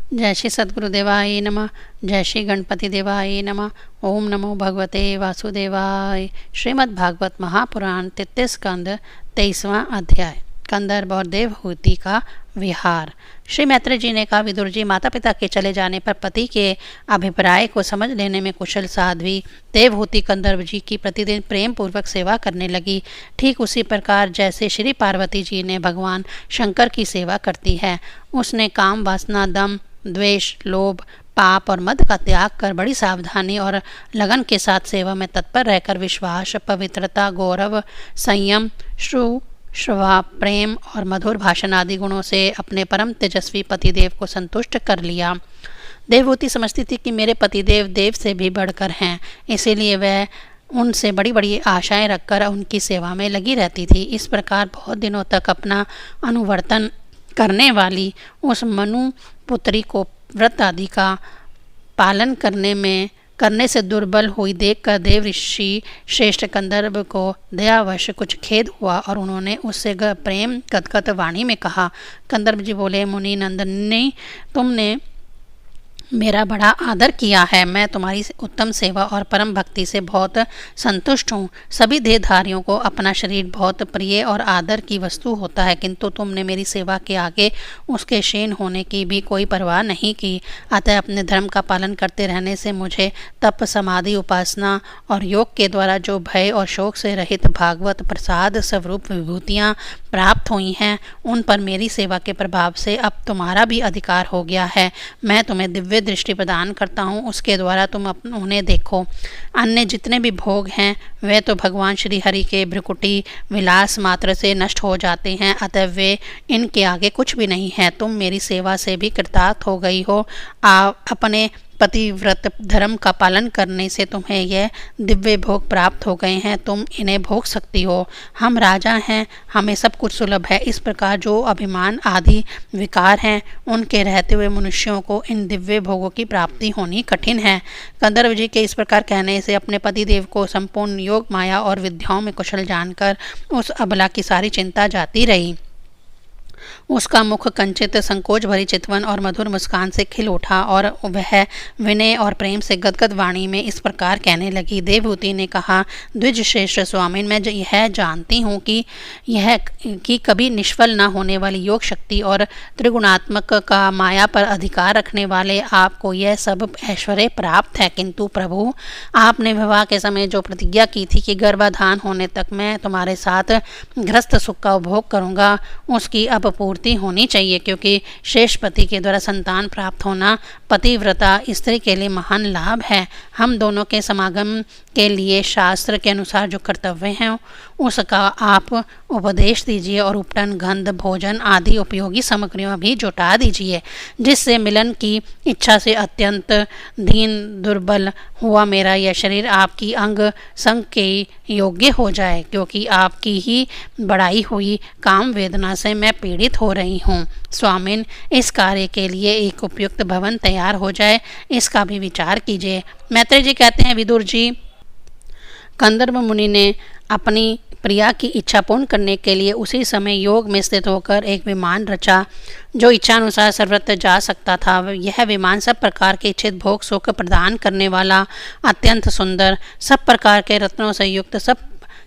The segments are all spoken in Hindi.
जय श्री सद्गुरुदेवाय नमः। जय श्री गणपति देवाय नमः। ओम नमो भगवते वासुदेवाय। श्रीमद् भागवत महापुराण 33 स्कंद 23वां अध्याय कंदर्प और देवहूति का विहार। श्री मैत्रेय जी ने कहा, विदुर जी, माता पिता के चले जाने पर पति के अभिप्राय को समझ लेने में कुशल साध्वी देवहूति कंदर्प जी की प्रतिदिन प्रेम पूर्वक सेवा करने लगी। ठीक उसी प्रकार जैसे श्री पार्वती जी ने भगवान शंकर की सेवा करती है। उसने काम वासना, दम, द्वेष, लोभ, पाप और मद का त्याग कर बड़ी सावधानी और लगन के साथ सेवा में तत्पर रहकर विश्वास, पवित्रता, गौरव, संयम, श्रवा, प्रेम और मधुर भाषण आदि गुणों से अपने परम तेजस्वी पतिदेव को संतुष्ट कर लिया। देवहूति समझती थी कि मेरे पतिदेव देव से भी बढ़कर हैं, इसीलिए वह उनसे बड़ी बड़ी आशाएं रखकर उनकी सेवा में लगी रहती थी। इस प्रकार बहुत दिनों तक अपना अनुवर्तन करने वाली उस मनु पुत्री को व्रत आदि का पालन करने से दुर्बल हुई देखकर देव ऋषि श्रेष्ठ कंदर्प को दयावश कुछ खेद हुआ और उन्होंने उससे प्रेम गदगद वाणी में कहा। कंदर्प जी बोले, मुनि नंदनी, तुमने मेरा बड़ा आदर किया है। मैं तुम्हारी उत्तम सेवा और परम भक्ति से बहुत संतुष्ट हूँ। सभी देहधारियों को अपना शरीर बहुत प्रिय और आदर की वस्तु होता है, किंतु तुमने मेरी सेवा के आगे उसके क्षीण होने की भी कोई परवाह नहीं की। अतः अपने धर्म का पालन करते रहने से मुझे तप, समाधि, उपासना और योग के द्वारा जो भय और शोक से रहित भागवत प्रसाद स्वरूप विभूतियाँ प्राप्त हुई हैं, उन पर मेरी सेवा के प्रभाव से अब तुम्हारा भी अधिकार हो गया है। मैं तुम्हें दिव्य दृष्टि प्रदान करता हूँ, उसके द्वारा तुम उन्हें देखो। अन्य जितने भी भोग हैं वे तो भगवान श्री हरि के भ्रुकुटी विलास मात्र से नष्ट हो जाते हैं, अतः वे इनके आगे कुछ भी नहीं है। तुम मेरी सेवा से भी कृतार्थ हो गई हो। अपने पतिव्रत धर्म का पालन करने से तुम्हें यह दिव्य भोग प्राप्त हो गए हैं, तुम इन्हें भोग सकती हो। हम राजा हैं, हमें सब कुछ सुलभ है। इस प्रकार जो अभिमान आदि विकार हैं, उनके रहते हुए मनुष्यों को इन दिव्य भोगों की प्राप्ति होनी कठिन है। कंदर्प जी के इस प्रकार कहने से अपने पतिदेव को संपूर्ण योग, माया और विद्याओं में कुशल जानकर उस अबला की सारी चिंता जाती रही। उसका मुख कंचित, संकोच भरी चितवन और मधुर मुस्कान से खिल उठा और वह विनय और प्रेम से गदगद वाणी में इस प्रकार कहने लगी। देवहूति ने कहा, द्विज श्रेष्ठ स्वामिन, मैं यह जानती हूँ कि कभी निष्फल न होने वाली योग शक्ति और त्रिगुणात्मक का माया पर अधिकार रखने वाले आपको यह सब ऐश्वर्य प्राप्त है, किंतु प्रभु, आपने विवाह के समय जो प्रतिज्ञा की थी कि गर्भाधान होने तक मैं तुम्हारे साथ गृहस्थ सुख का उपभोग करूँगा, उसकी अब पूर्ति होनी चाहिए, क्योंकि शेष पति के द्वारा संतान प्राप्त होना पतिव्रता स्त्री के लिए महान लाभ है। हम दोनों के समागम के लिए शास्त्र के अनुसार जो कर्तव्य हैं उसका आप उपदेश दीजिए और उपटन, गंध, भोजन आदि उपयोगी सामग्रियाँ भी जुटा दीजिए, जिससे मिलन की इच्छा से अत्यंत दीन दुर्बल हुआ मेरा यह शरीर आपकी अंग संग के योग्य हो जाए, क्योंकि आपकी ही बढ़ाई हुई काम वेदना से मैं पीड़ित हो रही हूँ। स्वामिन, इस कार्य के लिए एक उपयुक्त भवन तैयार हो जाए, इसका भी विचार कीजिए। मैत्रेय जी कहते हैं, विदुर जी, कंदर्प मुनि ने अपनी प्रिया की इच्छा पूर्ण करने के लिए उसी समय योग में स्थित होकर एक विमान रचा, जो इच्छानुसार सर्वत्र जा सकता था। यह विमान सब प्रकार के इच्छित भोग सुख प्रदान करने वाला, अत्यंत सुंदर, सब प्रकार के रत्नों से युक्त, सब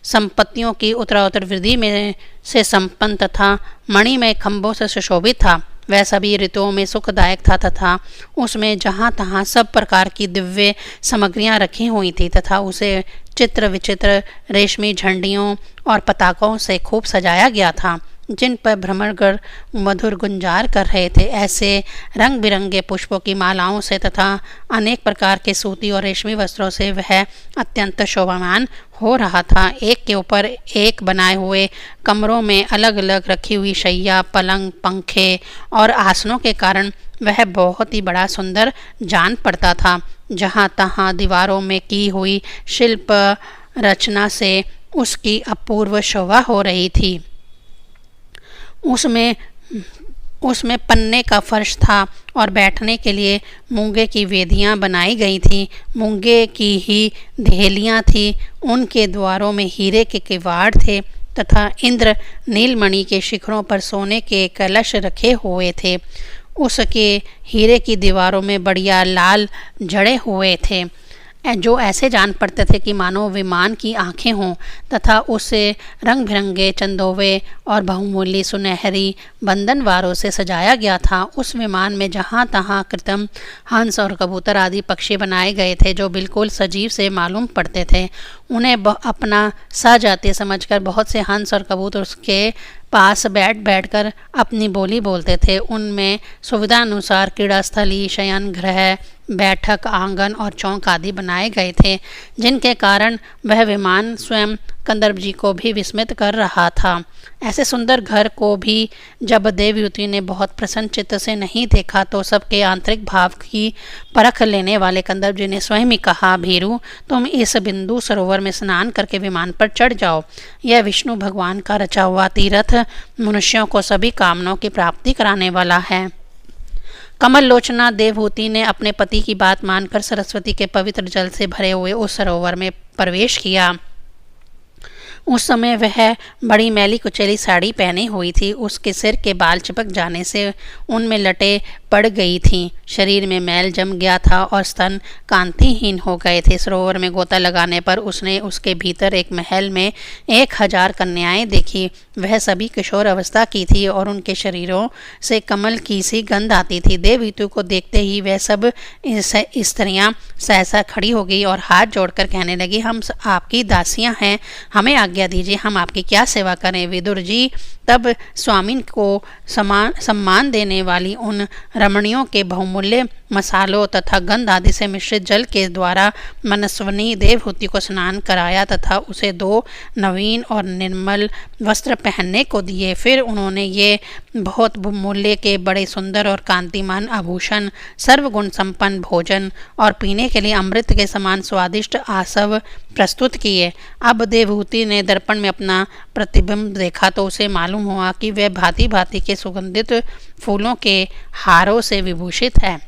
संपत्तियों की उत्तरोत्तर वृद्धि में से संपन्न तथा मणिमय खंभों से सुशोभित था। वह सभी ऋतुओं में सुखदायक था तथा उसमें जहाँ तहाँ सब प्रकार की दिव्य सामग्रियाँ रखी हुई थी तथा उसे चित्र विचित्र रेशमी झंडियों और पताकों से खूब सजाया गया था, जिन पर भ्रमरगढ़ मधुर गुंजार कर रहे थे। ऐसे रंग बिरंगे पुष्पों की मालाओं से तथा अनेक प्रकार के सूती और रेशमी वस्त्रों से वह अत्यंत शोभामान हो रहा था। एक के ऊपर एक बनाए हुए कमरों में अलग अलग रखी हुई शैया, पलंग, पंखे और आसनों के कारण वह बहुत ही बड़ा सुंदर जान पड़ता था। जहाँ तहाँ दीवारों में की हुई शिल्प रचना से उसकी अपूर्व शोभा हो रही थी। उसमें पन्ने का फर्श था और बैठने के लिए मूंगे की वेदियां बनाई गई थीं। मूंगे की ही देहलियां थीं। उनके द्वारों में हीरे के किवाड़ थे तथा इंद्र नीलमणि के शिखरों पर सोने के कलश रखे हुए थे। उसके हीरे की दीवारों में बढ़िया लाल जड़े हुए थे, जो ऐसे जान पड़ते थे कि मानो विमान की आंखें हों, तथा उसे रंग बिरंगे चंदोवे और बहुमूल्य सुनहरी बंधनवारों से सजाया गया था। उस विमान में जहाँ तहाँ कृत्रिम हंस और कबूतर आदि पक्षी बनाए गए थे, जो बिल्कुल सजीव से मालूम पड़ते थे। उन्हें अपना सहजातीय समझकर बहुत से हंस और कबूतर उसके पास बैठ कर अपनी बोली बोलते थे। उनमें सुविधा अनुसार क्रीड़ा स्थली, शयन गृह, बैठक आंगन और चौक आदि बनाए गए थे, जिनके कारण वह विमान स्वयं कंदर्प जी को भी विस्मित कर रहा था। ऐसे सुंदर घर को भी जब देवयुति ने बहुत प्रसन्न चित्त से नहीं देखा, तो सबके आंतरिक भाव की परख लेने वाले कंदर्प जी ने स्वयं ही कहा, भीरू, तुम इस बिंदु सरोवर में स्नान करके विमान पर चढ़ जाओ। यह विष्णु भगवान का रचा हुआ तीर्थ मनुष्यों को सभी कामनाओं की प्राप्ति कराने वाला है। कमल लोचना देवहूति ने अपने पति की बात मानकर सरस्वती के पवित्र जल से भरे हुए उस सरोवर में प्रवेश किया। उस समय वह बड़ी मैली कुचैली साड़ी पहनी हुई थी। उसके सिर के बाल चिपक जाने से उनमें लटें पड़ गई थीं। शरीर में मैल जम गया था और स्तन कांतिहीन हो गए थे। सरोवर में गोता लगाने पर उसने उसके भीतर एक महल में 1000 कन्याएं देखी। वह सभी किशोर अवस्था की थी और उनके शरीरों से कमल की सी गंध आती थी। देवयुति को देखते ही वह सब स्त्रियां सहसा खड़ी हो गई और हाथ जोड़कर कहने लगी, हम आपकी दासियां हैं, हमें आज्ञा दीजिए, हम आपकी क्या सेवा करें। विदुर जी तब स्वामी को सम्मान देने वाली उन रमणियों के बहुमूल्य मसालों तथा गंध आदि से मिश्रित जल के द्वारा मनस्विनी देवहूति को स्नान कराया तथा उसे 2 नवीन और निर्मल वस्त्र पहनने को दिए। फिर उन्होंने ये बहुत मूल्य के बड़े सुंदर और कांतिमान आभूषण, सर्वगुण संपन्न भोजन और पीने के लिए अमृत के समान स्वादिष्ट आसव प्रस्तुत किए। अब देवहूति ने दर्पण में अपना प्रतिबिंब देखा तो उसे मालूम हुआ कि वह भांति भांति के सुगंधित फूलों के हारों से विभूषित है,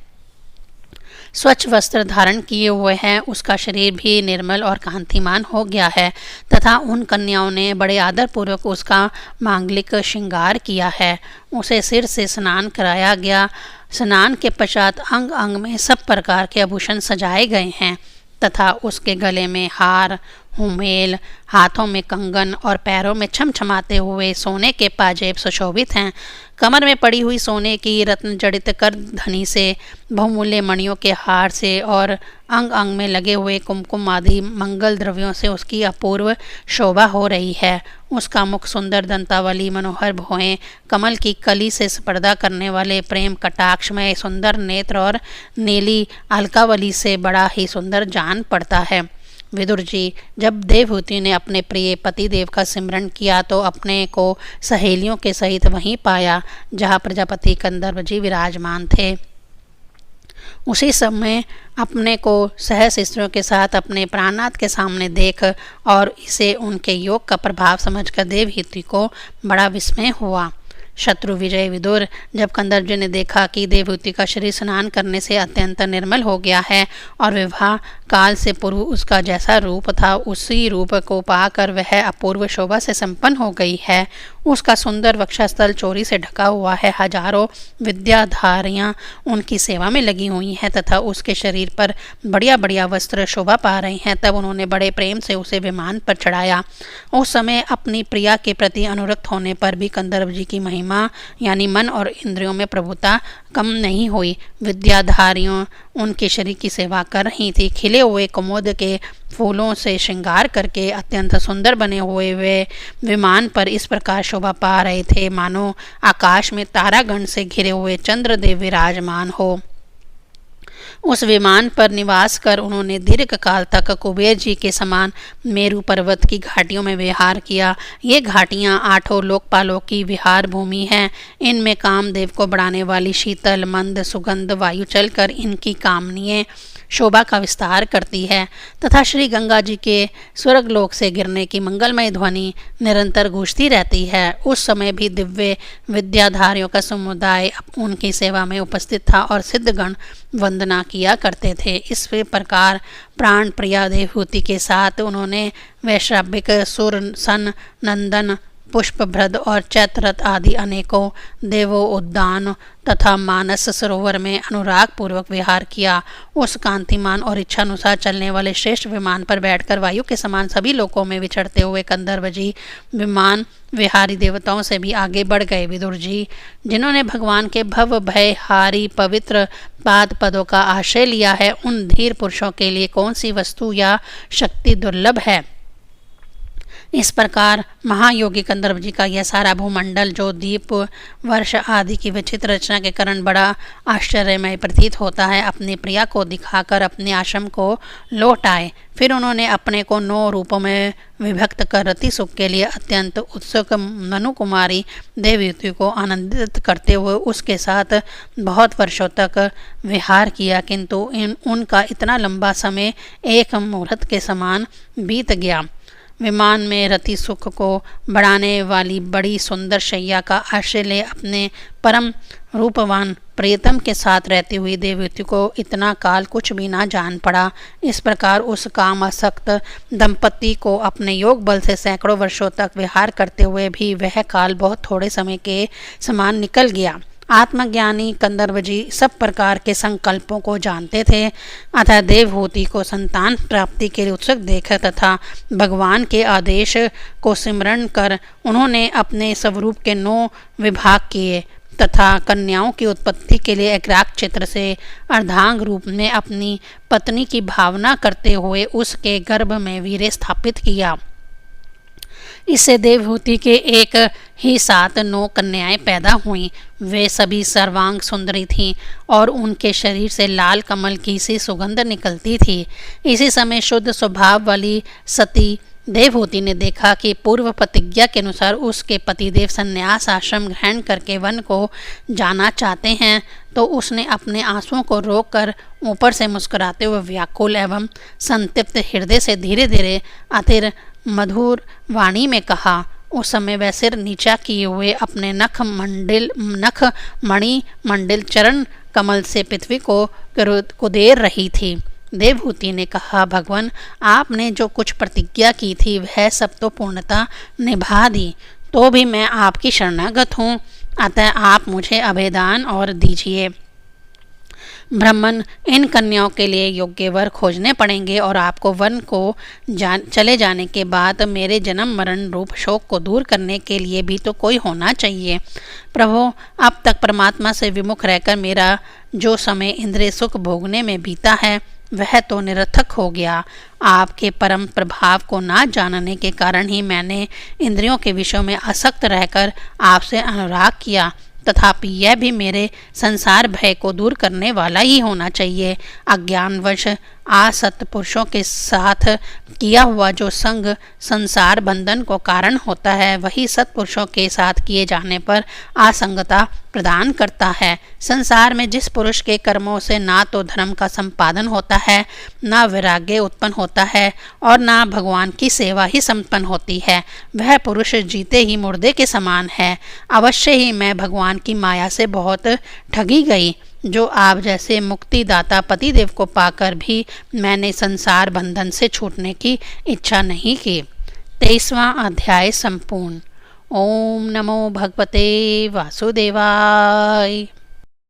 स्वच्छ वस्त्र धारण किए हुए हैं, उसका शरीर भी निर्मल और कांतिमान हो गया है तथा उन कन्याओं ने बड़े आदरपूर्वक उसका मांगलिक श्रृंगार किया है। उसे सिर से स्नान कराया गया। स्नान के पश्चात अंग अंग में सब प्रकार के आभूषण सजाए गए हैं तथा उसके गले में हार, हुमेल, हाथों में कंगन और पैरों में छमछमाते हुए सोने के पाजेब सुशोभित हैं। कमर में पड़ी हुई सोने की रत्न जड़ित कर धनी से, बहुमूल्य मणियों के हार से और अंग अंग में लगे हुए कुमकुम आदि मंगल द्रव्यों से उसकी अपूर्व शोभा हो रही है। उसका मुख सुंदर दंतावली, मनोहर भौहें, कमल की कली से स्पर्धा करने वाले प्रेम कटाक्ष में सुंदर नेत्र और नीली अलकावली से बड़ा ही सुंदर जान पड़ता है। विदुर जी, जब देवहूति ने अपने प्रिय पतिदेव का सिमरन किया तो अपने को सहेलियों के सहित वहीं पाया जहाँ प्रजापति कंदर्प जी विराजमान थे। उसी समय अपने को सहस स्त्रियों के साथ अपने प्राणनाथ के सामने देख और इसे उनके योग का प्रभाव समझकर देवहूति को बड़ा विस्मय हुआ। शत्रु विजय विदुर, जब कंदर्प जी ने देखा कि देवहूति का शरीर स्नान करने से अत्यंत निर्मल हो गया है और विवाह काल से पूर्व उसका जैसा रूप था उसी रूप को पाकर वह अपूर्व शोभा से संपन्न हो गई है, उसका सुंदर वक्षस्थल चोरी से ढका हुआ है, हजारों विद्याधारियाँ उनकी सेवा में लगी हुई हैं तथा उसके शरीर पर बढ़िया बढ़िया वस्त्र शोभा पा रहे हैं, तब उन्होंने बड़े प्रेम से उसे विमान पर चढ़ाया। उस समय अपनी प्रिया के प्रति अनुरक्त होने पर भी कंदर्प जी की महिमा यानी मन और इंद्रियों में प्रभुता कम नहीं हुई। विद्याधारियों उनके शरीर की सेवा कर रही थी। खिले हुए कुमुद के फूलों से श्रृंगार करके अत्यंत सुंदर बने हुए वे विमान पर इस प्रकार शोभा पा रहे थे मानो आकाश में तारागण से घिरे हुए चंद्रदेव विराजमान हो। उस विमान पर निवास कर उन्होंने दीर्घ काल तक कुबेर जी के समान मेरु पर्वत की घाटियों में विहार किया। ये घाटियाँ 8 लोकपालों की विहार भूमि हैं। इनमें कामदेव को बढ़ाने वाली शीतल मंद सुगंध वायु चलकर इनकी कामनीय शोभा का विस्तार करती है तथा श्री गंगा जी के स्वर्गलोक से गिरने की मंगलमय ध्वनि निरंतर गूंजती रहती है। उस समय भी दिव्य विद्याधारियों का समुदाय उनकी सेवा में उपस्थित था और सिद्धगण वंदना किया करते थे। इस प्रकार प्राण प्रिया देवहूति के साथ उन्होंने वैश्राविक सुर सन नंदन पुष्पभ्रद और चैत्ररथ आदि अनेकों देवों उद्यान तथा मानस सरोवर में अनुराग पूर्वक विहार किया। उस कांतिमान और इच्छानुसार चलने वाले श्रेष्ठ विमान पर बैठकर वायु के समान सभी लोकों में विचरते हुए कंदर्व जी विमान विहारी देवताओं से भी आगे बढ़ गए। विदुर जी, जिन्होंने भगवान के भव भय हारी पवित्र पाद पदों का आश्रय लिया है, उन धीर पुरुषों के लिए कौन सी वस्तु या शक्ति दुर्लभ है। इस प्रकार महायोगी कंदर्व जी का यह सारा भूमंडल, जो दीप वर्ष आदि की विचित्र रचना के कारण बड़ा आश्चर्यमय प्रतीत होता है, अपनी प्रिया को दिखाकर अपने आश्रम को लौट आए। फिर उन्होंने अपने को 9 रूपों में विभक्त कर रति सुख के लिए अत्यंत उत्सुक मनु कुमारी देवयुति को आनंदित करते हुए उसके साथ बहुत वर्षों तक विहार किया, किंतु उनका इतना लंबा समय एक मुहूर्त के समान बीत गया। विमान में रति सुख को बढ़ाने वाली बड़ी सुंदर शैया का आश्रय ले अपने परम रूपवान प्रियतम के साथ रहती हुई देवयुति को इतना काल कुछ भी ना जान पड़ा। इस प्रकार उस कामासक्त दंपति को अपने योग बल से सैकड़ों वर्षों तक विहार करते हुए भी वह काल बहुत थोड़े समय के समान निकल गया। आत्मज्ञानी कंदर्व जी सब प्रकार के संकल्पों को जानते थे, अतः देवहूति को संतान प्राप्ति के लिए उत्सुक देख तथा भगवान के आदेश को सिमरण कर उन्होंने अपने स्वरूप के 9 विभाग किए तथा कन्याओं की उत्पत्ति के लिए एकाग्र चित्र से अर्धांग रूप में अपनी पत्नी की भावना करते हुए उसके गर्भ में वीर्य स्थापित किया। इससे देवहूति के एक ही साथ 9 कन्याएं पैदा हुईं। वे सभी सर्वांग सुंदरी थीं और उनके शरीर से लाल कमल की सी सुगंध निकलती थी। इसी समय शुद्ध स्वभाव वाली सती देवहूति ने देखा कि पूर्व प्रतिज्ञा के अनुसार उसके पतिदेव संन्यास आश्रम ग्रहण करके वन को जाना चाहते हैं, तो उसने अपने आंसुओं को रोककर ऊपर से मुस्कुराते हुए व्याकुल एवं संतप्त हृदय से धीरे धीरे अतिर मधुर वाणी में कहा। उस समय वह सिर नीचा किए हुए अपने नख मणि मंडिल चरण कमल से पृथ्वी को कुदेर रही थी। देवहूति ने कहा, भगवान, आपने जो कुछ प्रतिज्ञा की थी वह सब तो पूर्णतः निभा दी, तो भी मैं आपकी शरणागत हूँ, अतः आप मुझे अभयदान और दीजिए। ब्राह्मण, इन कन्याओं के लिए योग्य वर खोजने पड़ेंगे और आपको वन को चले जाने के बाद मेरे जन्म मरण रूप शोक को दूर करने के लिए भी तो कोई होना चाहिए। प्रभु, अब तक परमात्मा से विमुख रहकर मेरा जो समय इंद्रिय सुख भोगने में बीता है वह तो निरर्थक हो गया। आपके परम प्रभाव को ना जानने के कारण ही मैंने इंद्रियों के विषयों में आसक्त रहकर आपसे अनुराग किया, तथापि यह भी मेरे संसार भय को दूर करने वाला ही होना चाहिए। अज्ञानवश आसक्त पुरुषों के साथ किया हुआ जो संग संसार बंधन को कारण होता है, वही सत्पुरुषों के साथ किए जाने पर आसंगता प्रदान करता है। संसार में जिस पुरुष के कर्मों से ना तो धर्म का संपादन होता है, ना वैराग्य उत्पन्न होता है और ना भगवान की सेवा ही संपन्न होती है, वह पुरुष जीते ही मुर्दे के समान है। अवश्य ही मैं भगवान की माया से बहुत ठगी गई, जो आप जैसे मुक्तिदाता पतिदेव को पाकर भी मैंने संसार बंधन से छूटने की इच्छा नहीं की। 23वां अध्याय संपूर्ण। ओम नमो भगवते वासुदेवाय।